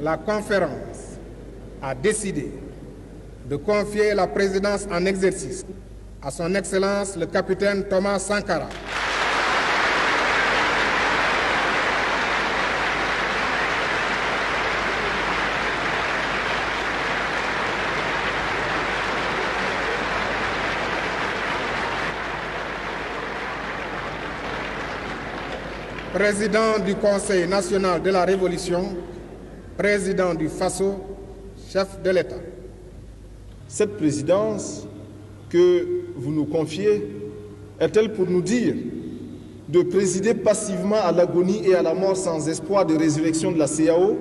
la conférence a décidé de confier la présidence en exercice à son Excellence le capitaine Thomas Sankara. Président du Conseil national de la Révolution, président du FASO, chef de l'État. Cette présidence que vous nous confiez est-elle pour nous dire de présider passivement à l'agonie et à la mort sans espoir de résurrection de la CEDEAO?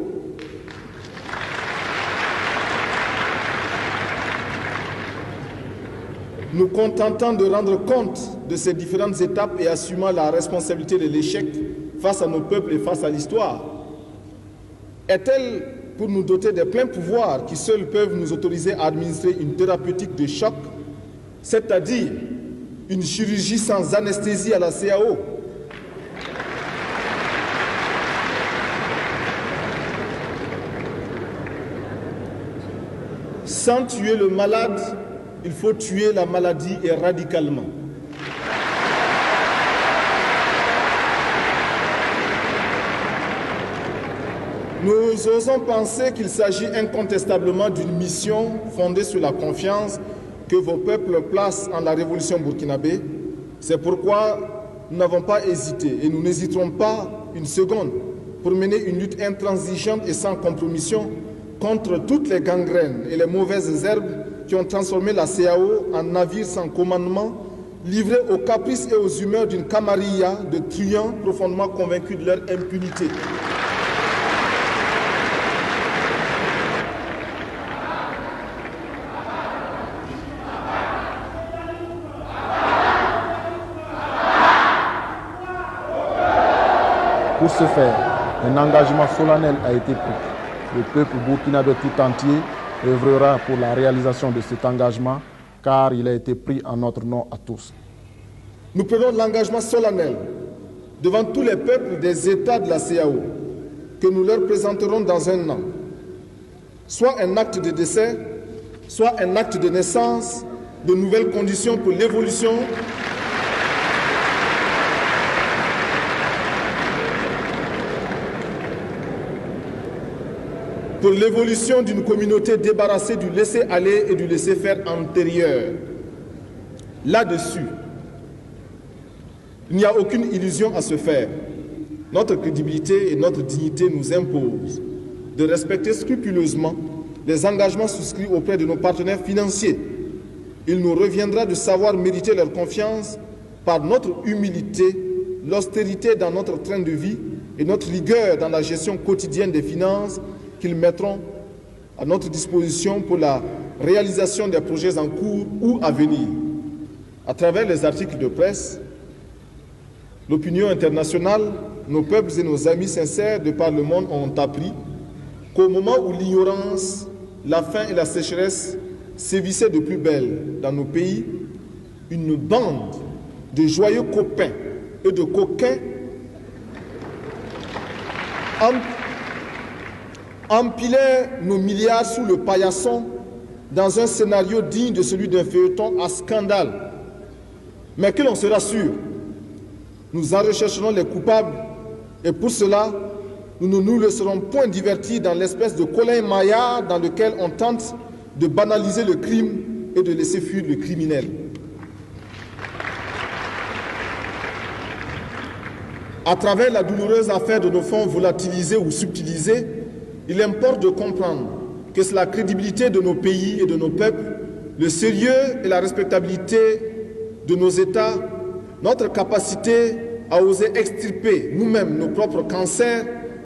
Nous contentant de rendre compte de ces différentes étapes et assumant la responsabilité de l'échec face à nos peuples et face à l'histoire? Est-elle pour nous doter des pleins pouvoirs qui seuls peuvent nous autoriser à administrer une thérapeutique de choc, c'est-à-dire une chirurgie sans anesthésie à la CEDEAO? Sans tuer le malade, il faut tuer la maladie et radicalement. Nous osons penser qu'il s'agit incontestablement d'une mission fondée sur la confiance que vos peuples placent en la révolution burkinabé. C'est pourquoi nous n'avons pas hésité et nous n'hésiterons pas une seconde pour mener une lutte intransigeante et sans compromission contre toutes les gangrènes et les mauvaises herbes qui ont transformé la CEDEAO en navire sans commandement, livré aux caprices et aux humeurs d'une camarilla de truands profondément convaincus de leur impunité. Pour ce faire, un engagement solennel a été pris. Le peuple burkinabé tout entier œuvrera pour la réalisation de cet engagement, car il a été pris en notre nom à tous. Nous prenons l'engagement solennel devant tous les peuples des États de la CEDEAO que nous leur présenterons dans un an, soit un acte de décès, soit un acte de naissance, de nouvelles conditions pour l'évolution d'une communauté débarrassée du laisser-aller et du laisser-faire antérieur. Là-dessus, il n'y a aucune illusion à se faire. Notre crédibilité et notre dignité nous imposent de respecter scrupuleusement les engagements souscrits auprès de nos partenaires financiers. Il nous reviendra de savoir mériter leur confiance par notre humilité, l'austérité dans notre train de vie et notre rigueur dans la gestion quotidienne des finances qu'ils mettront à notre disposition pour la réalisation des projets en cours ou à venir. À travers les articles de presse, l'opinion internationale, nos peuples et nos amis sincères de par le monde ont appris qu'au moment où l'ignorance, la faim et la sécheresse sévissaient de plus belle dans nos pays, une bande de joyeux copains et de coquins empilait nos milliards sous le paillasson dans un scénario digne de celui d'un feuilleton à scandale. Mais que l'on se rassure, nous en rechercherons les coupables et pour cela, nous ne nous laisserons point divertir dans l'espèce de colin maillard dans lequel on tente de banaliser le crime et de laisser fuir le criminel. À travers la douloureuse affaire de nos fonds volatilisés ou subtilisés, il importe de comprendre que c'est la crédibilité de nos pays et de nos peuples, le sérieux et la respectabilité de nos États, notre capacité à oser extirper nous-mêmes nos propres cancers